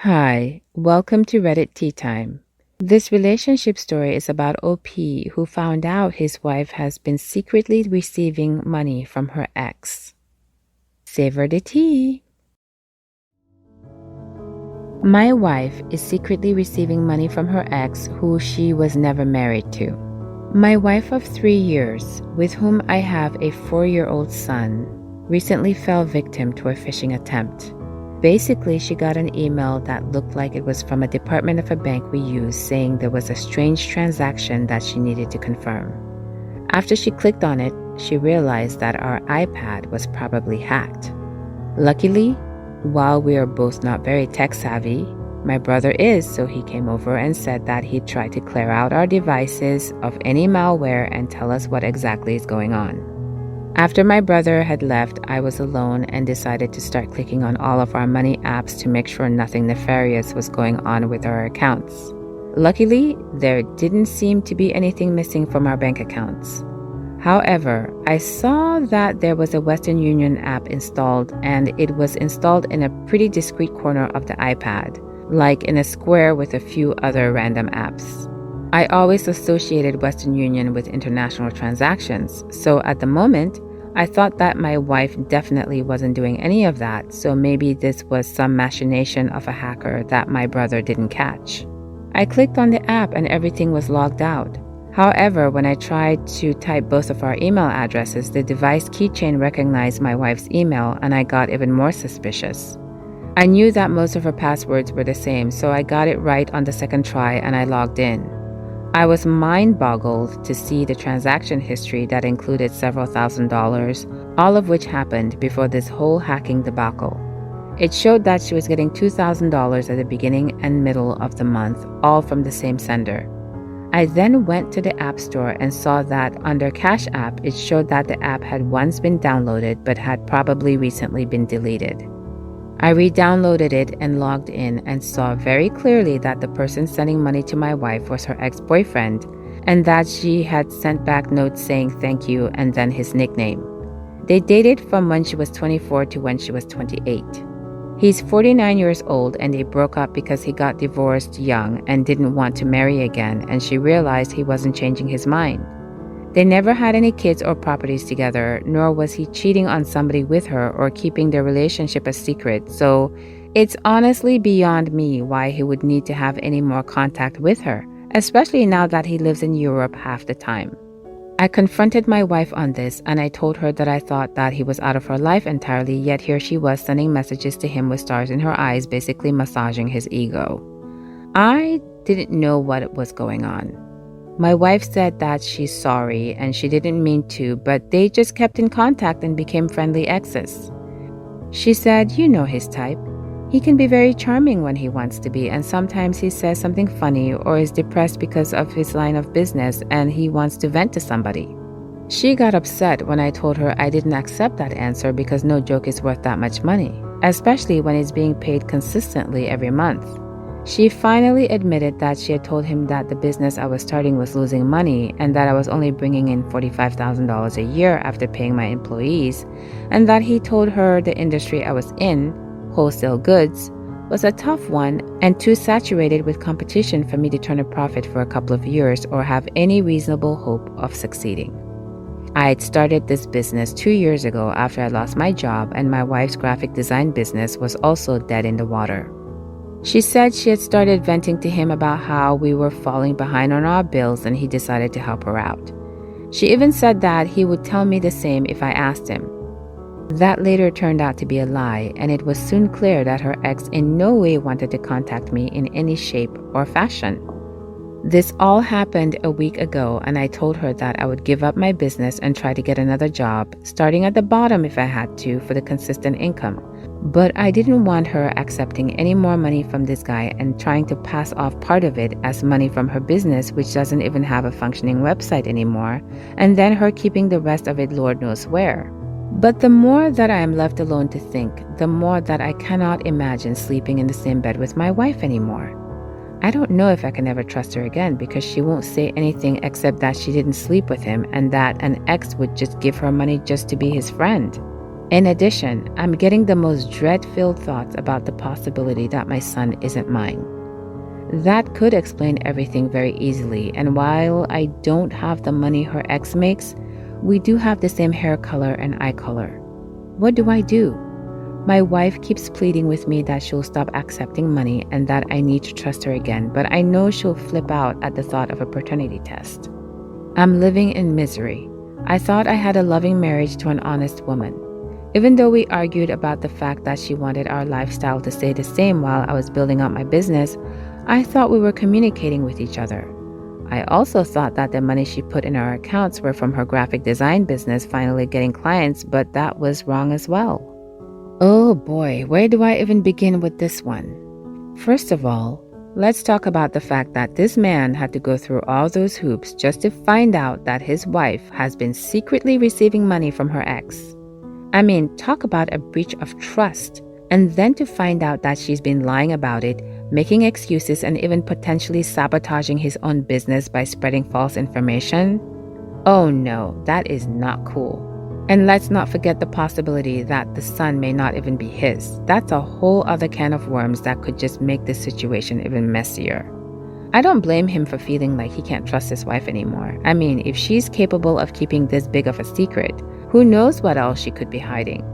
Hi, welcome to Reddit Tea Time. This relationship story is about OP who found out his wife has been secretly receiving money from her ex. Savor the tea. My wife is secretly receiving money from her ex who she was never married to. My wife of 3 years, with whom I have a 4-year-old son, recently fell victim to a phishing attempt. Basically, she got an email that looked like it was from a department of a bank we use saying there was a strange transaction that she needed to confirm. After she clicked on it, she realized that our iPad was probably hacked. Luckily, while we are both not very tech savvy, my brother is, so he came over and said that he'd try to clear out our devices of any malware and tell us what exactly is going on. After my brother had left, I was alone and decided to start clicking on all of our money apps to make sure nothing nefarious was going on with our accounts. Luckily, there didn't seem to be anything missing from our bank accounts. However, I saw that there was a Western Union app installed, and it was installed in a pretty discreet corner of the iPad, like in a square with a few other random apps. I always associated Western Union with international transactions, so at the moment, I thought that my wife definitely wasn't doing any of that, so maybe this was some machination of a hacker that my brother didn't catch. I clicked on the app and everything was logged out. However, when I tried to type both of our email addresses, the device keychain recognized my wife's email and I got even more suspicious. I knew that most of her passwords were the same, so I got it right on the second try and I logged in. I was mind-boggled to see the transaction history that included several $1,000s, all of which happened before this whole hacking debacle. It showed that she was getting $2,000 at the beginning and middle of the month, all from the same sender. I then went to the App Store and saw that under Cash App, it showed that the app had once been downloaded but had probably recently been deleted. I re-downloaded it and logged in and saw very clearly that the person sending money to my wife was her ex-boyfriend and that she had sent back notes saying thank you and then his nickname. They dated from when she was 24 to when she was 28. He's 49 years old and they broke up because he got divorced young and didn't want to marry again, and she realized he wasn't changing his mind. They never had any kids or properties together, nor was he cheating on somebody with her or keeping their relationship a secret, so it's honestly beyond me why he would need to have any more contact with her, especially now that he lives in Europe half the time. I confronted my wife on this and I told her that I thought that he was out of her life entirely, yet here she was sending messages to him with stars in her eyes, basically massaging his ego. I didn't know what was going on. My wife said that she's sorry and she didn't mean to, but they just kept in contact and became friendly exes. She said, you know his type. He can be very charming when he wants to be, and sometimes he says something funny or is depressed because of his line of business and he wants to vent to somebody. She got upset when I told her I didn't accept that answer because no joke is worth that much money, especially when it's being paid consistently every month. She finally admitted that she had told him that the business I was starting was losing money and that I was only bringing in $45,000 a year after paying my employees, and that he told her the industry I was in, wholesale goods, was a tough one and too saturated with competition for me to turn a profit for a couple of years or have any reasonable hope of succeeding. I had started this business 2 years ago after I lost my job, and my wife's graphic design business was also dead in the water. She said she had started venting to him about how we were falling behind on our bills and he decided to help her out. She even said that he would tell me the same if I asked him. That later turned out to be a lie, and it was soon clear that her ex in no way wanted to contact me in any shape or fashion. This all happened a week ago, and I told her that I would give up my business and try to get another job, starting at the bottom if I had to for the consistent income. But I didn't want her accepting any more money from this guy and trying to pass off part of it as money from her business, which doesn't even have a functioning website anymore, and then her keeping the rest of it Lord knows where. But the more that I am left alone to think, the more that I cannot imagine sleeping in the same bed with my wife anymore. I don't know if I can ever trust her again because she won't say anything except that she didn't sleep with him and that an ex would just give her money just to be his friend. In addition, I'm getting the most dread-filled thoughts about the possibility that my son isn't mine. That could explain everything very easily, and while I don't have the money her ex makes, we do have the same hair color and eye color. What do I do? My wife keeps pleading with me that she'll stop accepting money and that I need to trust her again, but I know she'll flip out at the thought of a paternity test. I'm living in misery. I thought I had a loving marriage to an honest woman. Even though we argued about the fact that she wanted our lifestyle to stay the same while I was building up my business, I thought we were communicating with each other. I also thought that the money she put in our accounts were from her graphic design business finally getting clients, but that was wrong as well. Oh boy, where do I even begin with this one? First of all, let's talk about the fact that this man had to go through all those hoops just to find out that his wife has been secretly receiving money from her ex. I mean, talk about a breach of trust. And then to find out that she's been lying about it, making excuses, and even potentially sabotaging his own business by spreading false information? Oh no, that is not cool. And let's not forget the possibility that the son may not even be his. That's a whole other can of worms that could just make this situation even messier. I don't blame him for feeling like he can't trust his wife anymore. I mean, if she's capable of keeping this big of a secret, who knows what else she could be hiding?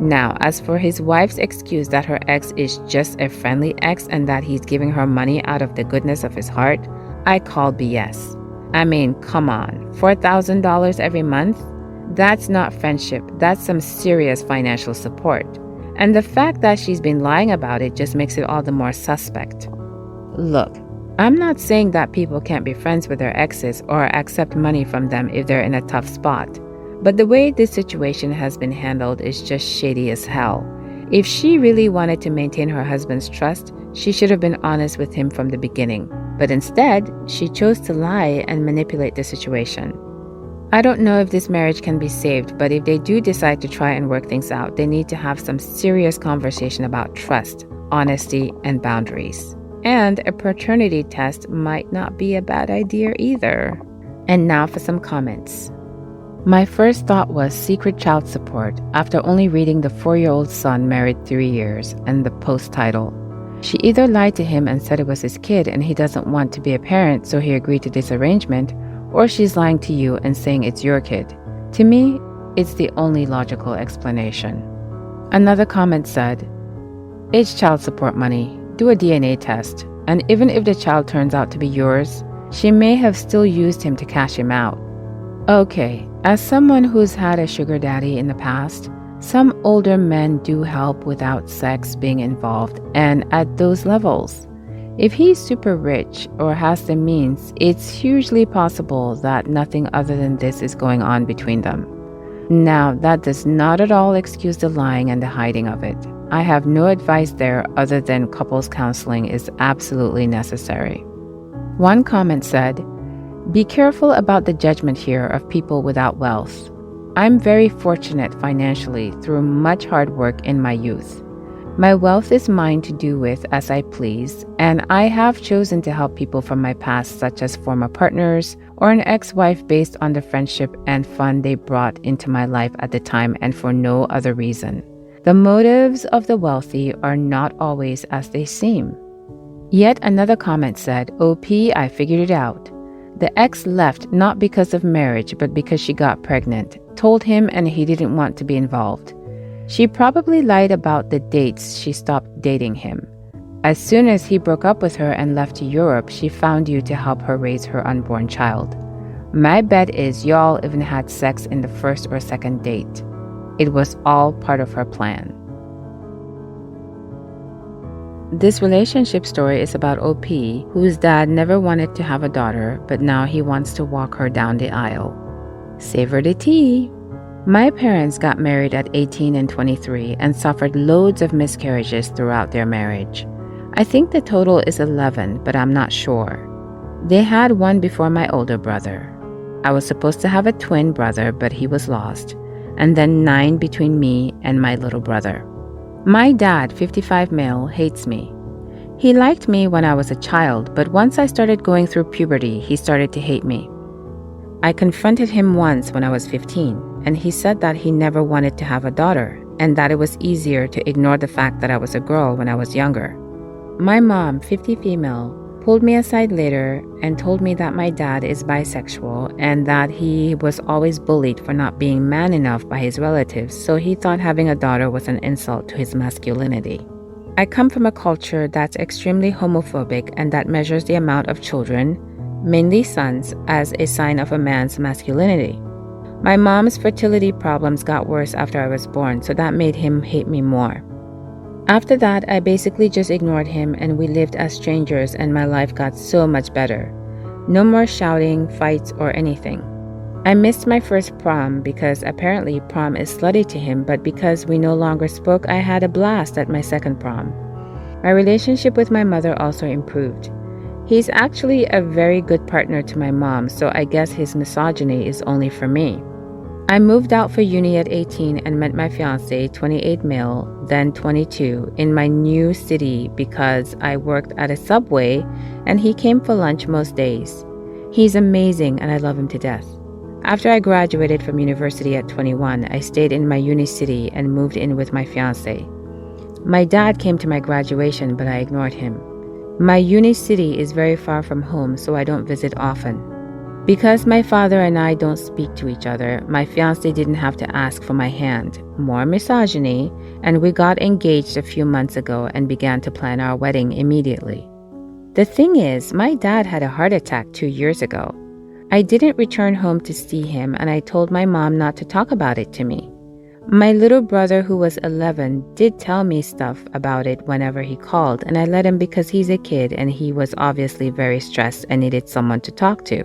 Now, as for his wife's excuse that her ex is just a friendly ex and that he's giving her money out of the goodness of his heart, I call BS. I mean, come on, $4,000 every month? That's not friendship, that's some serious financial support. And the fact that she's been lying about it just makes it all the more suspect. Look, I'm not saying that people can't be friends with their exes or accept money from them if they're in a tough spot. But the way this situation has been handled is just shady as hell. If she really wanted to maintain her husband's trust, she should have been honest with him from the beginning. But instead, she chose to lie and manipulate the situation. I don't know if this marriage can be saved, but if they do decide to try and work things out, they need to have some serious conversation about trust, honesty, and boundaries. And a paternity test might not be a bad idea either. And now for some comments. My first thought was secret child support after only reading the 4-year-old son married 3 years and the post title. She either lied to him and said it was his kid and he doesn't want to be a parent so he agreed to this arrangement, or she's lying to you and saying it's your kid. To me, it's the only logical explanation. Another comment said, "It's child support money. Do a DNA test. And even if the child turns out to be yours, she may have still used him to cash him out." Okay, as someone who's had a sugar daddy in the past, some older men do help without sex being involved and at those levels. If he's super rich or has the means, it's hugely possible that nothing other than this is going on between them. Now, that does not at all excuse the lying and the hiding of it. I have no advice there other than couples counseling is absolutely necessary. One comment said, "Be careful about the judgment here of people without wealth. I'm very fortunate financially through much hard work in my youth. My wealth is mine to do with as I please, and I have chosen to help people from my past, such as former partners or an ex-wife, based on the friendship and fun they brought into my life at the time and for no other reason. The motives of the wealthy are not always as they seem." Yet another comment said, "OP, I figured it out. The ex left not because of marriage, but because she got pregnant, told him and he didn't want to be involved. She probably lied about the dates she stopped dating him. As soon as he broke up with her and left to Europe, she found you to help her raise her unborn child. My bet is y'all even had sex in the first or second date. It was all part of her plan." This relationship story is about OP, whose dad never wanted to have a daughter, but now he wants to walk her down the aisle. Savor the tea. My parents got married at 18 and 23 and suffered loads of miscarriages throughout their marriage. I think the total is 11, but I'm not sure. They had one before my older brother. I was supposed to have a twin brother, but he was lost, and then 9 between me and my little brother. My dad, 55 male, hates me. He liked me when I was a child, but once I started going through puberty, he started to hate me. I confronted him once when I was 15. and he said that he never wanted to have a daughter and that it was easier to ignore the fact that I was a girl when I was younger. My mom, 50 female, pulled me aside later and told me that my dad is bisexual and that he was always bullied for not being man enough by his relatives, so he thought having a daughter was an insult to his masculinity. I come from a culture that's extremely homophobic and that measures the amount of children, mainly sons, as a sign of a man's masculinity. My mom's fertility problems got worse after I was born, so that made him hate me more. After that, I basically just ignored him and we lived as strangers and my life got so much better. No more shouting, fights, or anything. I missed my first prom because apparently prom is slutty to him, but because we no longer spoke, I had a blast at my second prom. My relationship with my mother also improved. He's actually a very good partner to my mom, so I guess his misogyny is only for me. I moved out for uni at 18 and met my fiance, 28 male, then 22, in my new city because I worked at a Subway and he came for lunch most days. He's amazing and I love him to death. After I graduated from university at 21, I stayed in my uni city and moved in with my fiance. My dad came to my graduation, but I ignored him. My uni city is very far from home, so I don't visit often. Because my father and I don't speak to each other, my fiancé didn't have to ask for my hand. More misogyny, and we got engaged a few months ago and began to plan our wedding immediately. The thing is, my dad had a heart attack 2 years ago. I didn't return home to see him, and I told my mom not to talk about it to me. My little brother, who was 11, did tell me stuff about it whenever he called, and I let him because he's a kid and he was obviously very stressed and needed someone to talk to.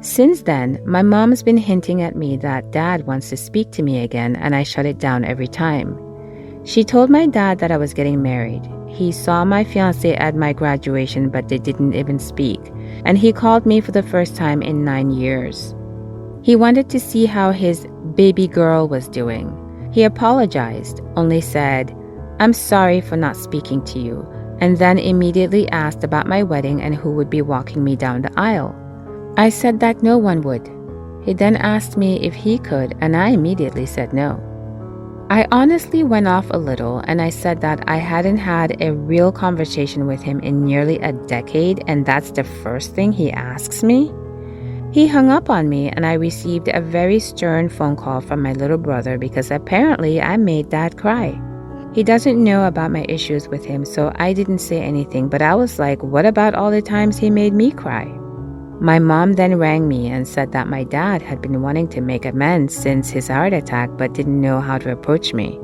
Since then, my mom's been hinting at me that dad wants to speak to me again, and I shut it down every time. She told my dad that I was getting married. He saw my fiancé at my graduation, but they didn't even speak, and he called me for the first time in 9 years. He wanted to see how his baby girl was doing. He apologized, only said, "I'm sorry for not speaking to you," and then immediately asked about my wedding and who would be walking me down the aisle. I said that no one would. He then asked me if he could, and I immediately said no. I honestly went off a little, and I said that I hadn't had a real conversation with him in nearly a decade, and that's the first thing he asks me. He hung up on me, and I received a very stern phone call from my little brother because apparently I made Dad cry. He doesn't know about my issues with him, so I didn't say anything, but I was like, what about all the times he made me cry? My mom then rang me and said that my dad had been wanting to make amends since his heart attack but didn't know how to approach me.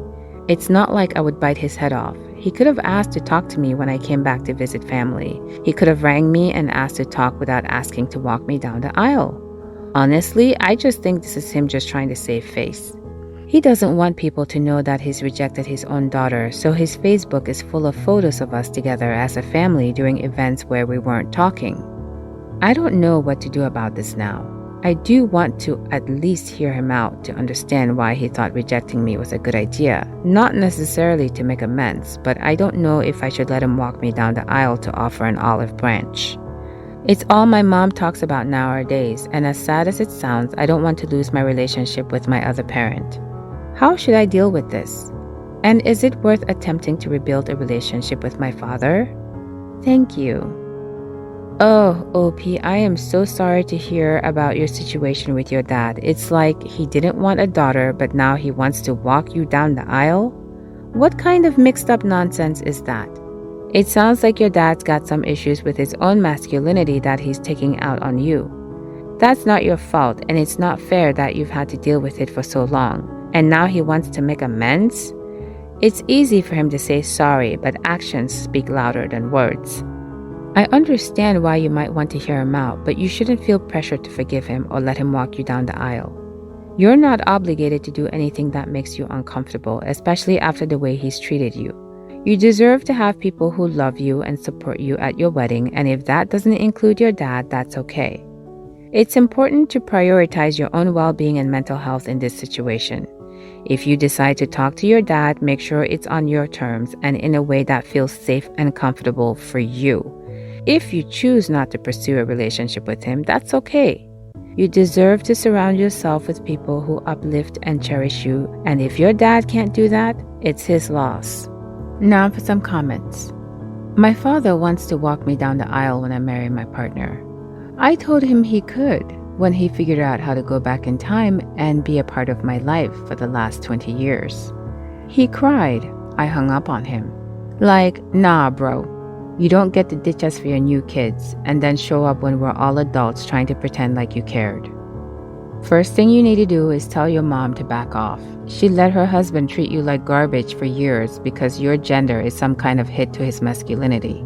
It's not like I would bite his head off. He could have asked to talk to me when I came back to visit family. He could have rang me and asked to talk without asking to walk me down the aisle. Honestly, I just think this is him just trying to save face. He doesn't want people to know that he's rejected his own daughter, so his Facebook is full of photos of us together as a family during events where we weren't talking. I don't know what to do about this now. I do want to at least hear him out to understand why he thought rejecting me was a good idea. Not necessarily to make amends, but I don't know if I should let him walk me down the aisle to offer an olive branch. It's all my mom talks about nowadays, and as sad as it sounds, I don't want to lose my relationship with my other parent. How should I deal with this? And is it worth attempting to rebuild a relationship with my father? Thank you. Oh, OP, I am so sorry to hear about your situation with your dad. It's like he didn't want a daughter, but now he wants to walk you down the aisle? What kind of mixed up nonsense is that? It sounds like your dad's got some issues with his own masculinity that he's taking out on you. That's not your fault, and it's not fair that you've had to deal with it for so long. And now he wants to make amends? It's easy for him to say sorry, but actions speak louder than words. I understand why you might want to hear him out, but you shouldn't feel pressured to forgive him or let him walk you down the aisle. You're not obligated to do anything that makes you uncomfortable, especially after the way he's treated you. You deserve to have people who love you and support you at your wedding, and if that doesn't include your dad, that's okay. It's important to prioritize your own well-being and mental health in this situation. If you decide to talk to your dad, make sure it's on your terms and in a way that feels safe and comfortable for you. If you choose not to pursue a relationship with him, that's okay. You deserve to surround yourself with people who uplift and cherish you, and if your dad can't do that, it's his loss. Now for some comments. My father wants to walk me down the aisle when I marry my partner. I told him he could when he figured out how to go back in time and be a part of my life for the last 20 years. He cried. I hung up on him. Like, nah, bro. You don't get to ditch us for your new kids and then show up when we're all adults trying to pretend like you cared. First thing you need to do is tell your mom to back off. She let her husband treat you like garbage for years because your gender is some kind of hit to his masculinity.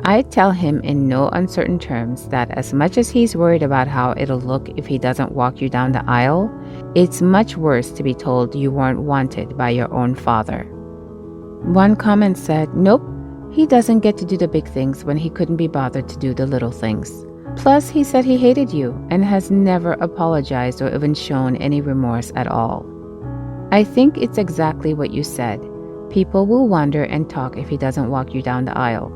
I tell him in no uncertain terms that as much as he's worried about how it'll look if he doesn't walk you down the aisle, it's much worse to be told you weren't wanted by your own father. One comment said, nope, he doesn't get to do the big things when he couldn't be bothered to do the little things. Plus, he said he hated you and has never apologized or even shown any remorse at all. I think it's exactly what you said. People will wonder and talk if he doesn't walk you down the aisle.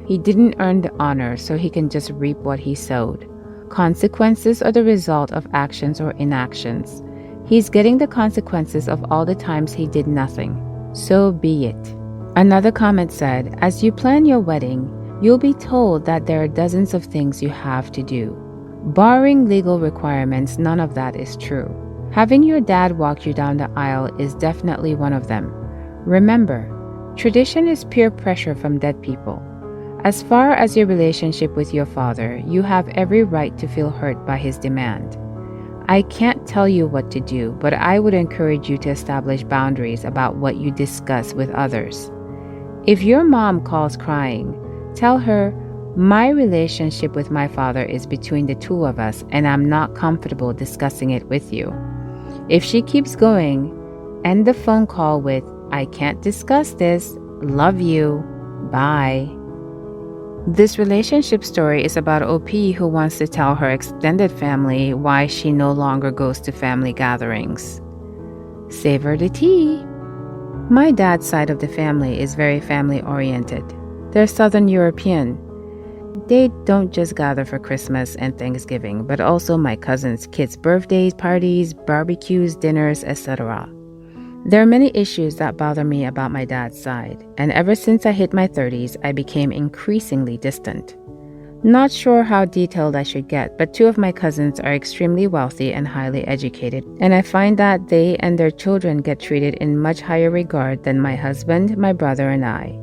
He didn't earn the honor, so he can just reap what he sowed. Consequences are the result of actions or inactions. He's getting the consequences of all the times he did nothing. So be it. Another comment said, as you plan your wedding, you'll be told that there are dozens of things you have to do. Barring legal requirements, none of that is true. Having your dad walk you down the aisle is definitely one of them. Remember, tradition is peer pressure from dead people. As far as your relationship with your father, you have every right to feel hurt by his demand. I can't tell you what to do, but I would encourage you to establish boundaries about what you discuss with others. If your mom calls crying, tell her, my relationship with my father is between the two of us and I'm not comfortable discussing it with you. If she keeps going, end the phone call with, I can't discuss this, love you, bye. This relationship story is about OP who wants to tell her extended family why she no longer goes to family gatherings. Savor the tea. My dad's side of the family is very family-oriented. They're Southern European. They don't just gather for Christmas and Thanksgiving, but also my cousins' kids' birthdays, parties, barbecues, dinners, etc. There are many issues that bother me about my dad's side, and ever since I hit my 30s, I became increasingly distant. Not sure how detailed I should get, but two of my cousins are extremely wealthy and highly educated, and I find that they and their children get treated in much higher regard than my husband, my brother, and I.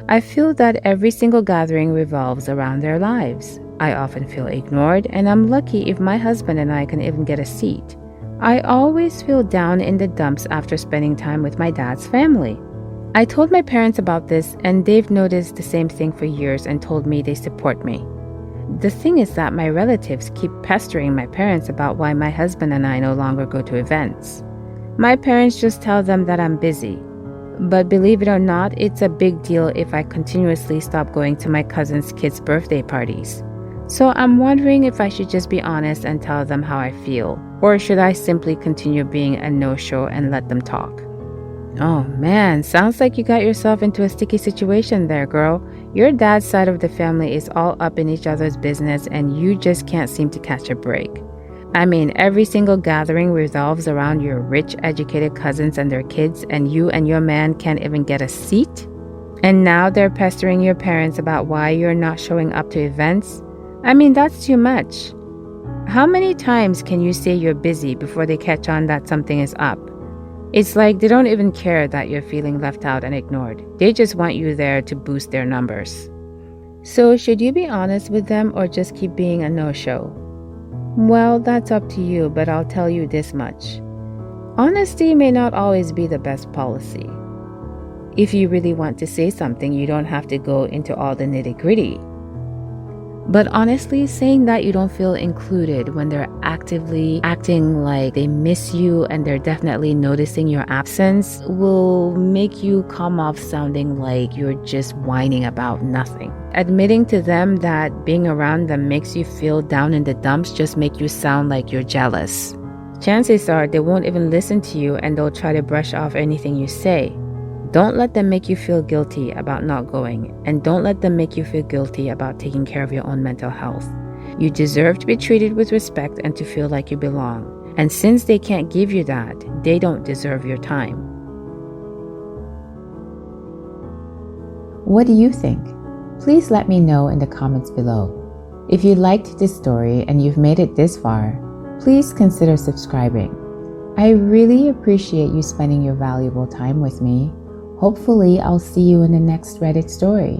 I feel that every single gathering revolves around their lives. I often feel ignored, and I'm lucky if my husband and I can even get a seat. I always feel down in the dumps after spending time with my dad's family. I told my parents about this, and they've noticed the same thing for years and told me they support me. The thing is that my relatives keep pestering my parents about why my husband and I no longer go to events. My parents just tell them that I'm busy. But believe it or not, it's a big deal if I continuously stop going to my cousin's kids' birthday parties. So I'm wondering if I should just be honest and tell them how I feel, or should I simply continue being a no-show and let them talk? Oh man, sounds like you got yourself into a sticky situation there, girl. Your dad's side of the family is all up in each other's business and you just can't seem to catch a break. I mean, every single gathering revolves around your rich, educated cousins and their kids, and you and your man can't even get a seat? And now they're pestering your parents about why you're not showing up to events? I mean, that's too much. How many times can you say you're busy before they catch on that something is up? It's like they don't even care that you're feeling left out and ignored. They just want you there to boost their numbers. So should you be honest with them or just keep being a no-show? Well, that's up to you, but I'll tell you this much. Honesty may not always be the best policy. If you really want to say something, you don't have to go into all the nitty-gritty. But honestly, saying that you don't feel included when they're actively acting like they miss you and they're definitely noticing your absence will make you come off sounding like you're just whining about nothing. Admitting to them that being around them makes you feel down in the dumps just make you sound like you're jealous. Chances are they won't even listen to you and they'll try to brush off anything you say. Don't let them make you feel guilty about not going, and don't let them make you feel guilty about taking care of your own mental health. You deserve to be treated with respect and to feel like you belong. And since they can't give you that, they don't deserve your time. What do you think? Please let me know in the comments below. If you liked this story and you've made it this far, please consider subscribing. I really appreciate you spending your valuable time with me. Hopefully, I'll see you in the next Reddit story.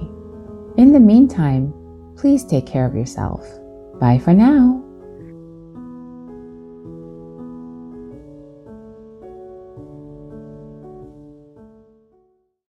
In the meantime, please take care of yourself. Bye for now.